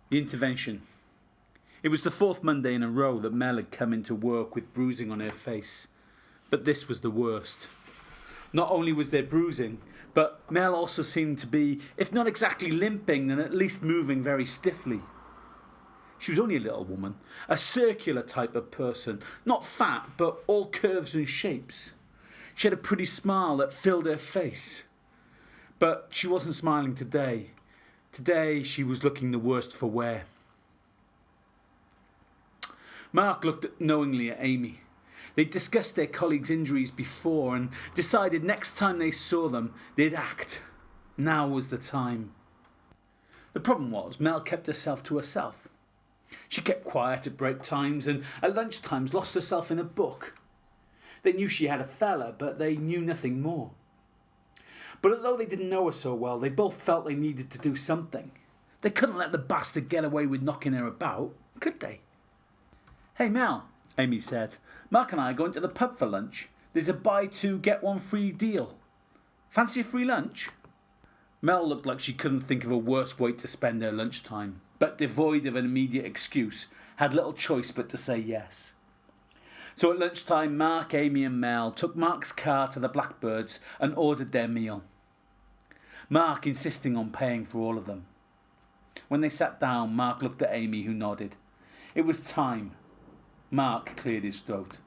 The intervention. It was the fourth Monday in a row that Mel had come into work with bruising on her face. But this was the worst. Not only was there bruising, but Mel also seemed to be, if not exactly limping, then at least moving very stiffly. She was only a little woman, a circular type of person, not fat, but all curves and shapes. She had a pretty smile that filled her face. But she wasn't smiling today. Today she was looking the worst for wear. Mark looked knowingly at Amy. They'd discussed their colleagues' injuries before and decided next time they saw them, they'd act. Now was the time. The problem was, Mel kept herself to herself. She kept quiet at break times and at lunch times lost herself in a book. They knew she had a fella, but they knew nothing more. But although they didn't know her so well, they both felt they needed to do something. They couldn't let the bastard get away with knocking her about, could they? "Hey Mel," Amy said, "Mark and I are going to the pub for lunch. There's a buy two, get one free deal. Fancy a free lunch?" Mel looked like she couldn't think of a worse way to spend her lunchtime, but devoid of an immediate excuse, had little choice but to say yes. So at lunchtime, Mark, Amy and Mel took Mark's car to the Blackbirds and ordered their meal. Mark insisting on paying for all of them. When they sat down, Mark looked at Amy, who nodded. It was time. Mark cleared his throat.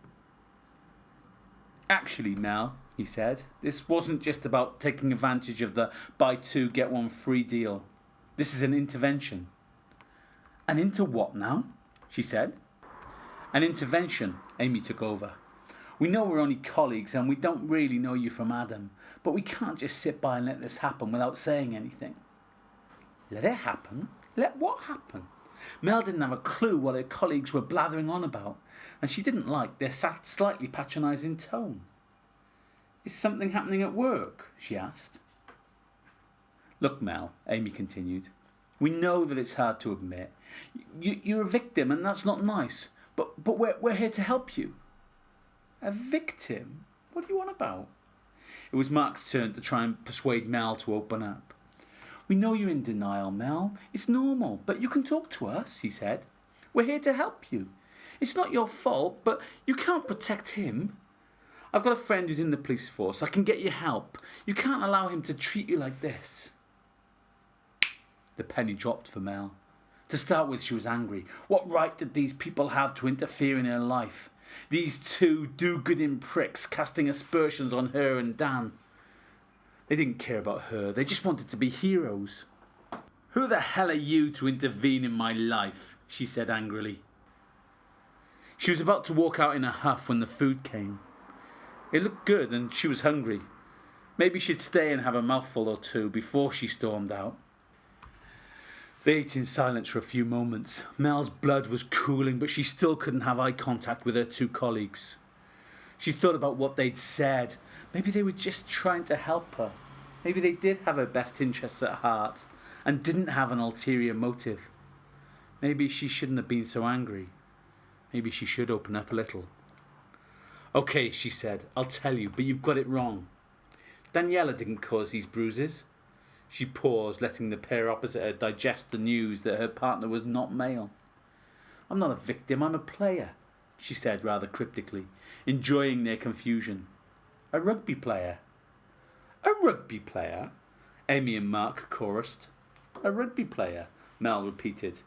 "Actually, Mel," he said, "this wasn't just about taking advantage of the buy two, get one free deal. This is an intervention." "An into what now?" she said. "An intervention," Amy took over. "We know we're only colleagues and we don't really know you from Adam, but we can't just sit by and let this happen without saying anything." Let it happen? Let what happen? Mel didn't have a clue what her colleagues were blathering on about, and she didn't like their slightly patronising tone. "Is something happening at work?" she asked. "Look, Mel," Amy continued, "we know that it's hard to admit. You're a victim and that's not nice, but we're here to help you." "A victim? What are you on about?" It was Mark's turn to try and persuade Mel to open up. "We know you're in denial, Mel. It's normal, but you can talk to us," he said. "We're here to help you. It's not your fault, but you can't protect him. I've got a friend who's in the police force. I can get you help. You can't allow him to treat you like this." The penny dropped for Mel. To start with, she was angry. What right did these people have to interfere in her life? These two do-gooding pricks casting aspersions on her and Dan. They didn't care about her. They just wanted to be heroes. "Who the hell are you to intervene in my life?" she said angrily. She was about to walk out in a huff when the food came. It looked good and she was hungry. Maybe she'd stay and have a mouthful or two before she stormed out. They ate in silence for a few moments. Mel's blood was cooling, but she still couldn't have eye contact with her two colleagues. She thought about what they'd said. Maybe they were just trying to help her. Maybe they did have her best interests at heart and didn't have an ulterior motive. Maybe she shouldn't have been so angry. Maybe she should open up a little. "Okay," she said, "I'll tell you, but you've got it wrong. Daniela didn't cause these bruises." She paused, letting the pair opposite her digest the news that her partner was not male. "I'm not a victim, I'm a player," she said rather cryptically, enjoying their confusion. "A rugby player." "A rugby player?" Amy and Mark chorused. "A rugby player," Mel repeated.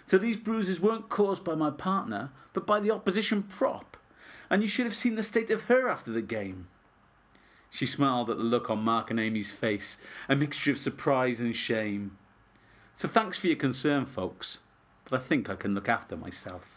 "So these bruises weren't caused by my partner, but by the opposition prop. And you should have seen the state of her after the game." She smiled at the look on Mark and Amy's face, a mixture of surprise and shame. "So thanks for your concern, folks, but I think I can look after myself."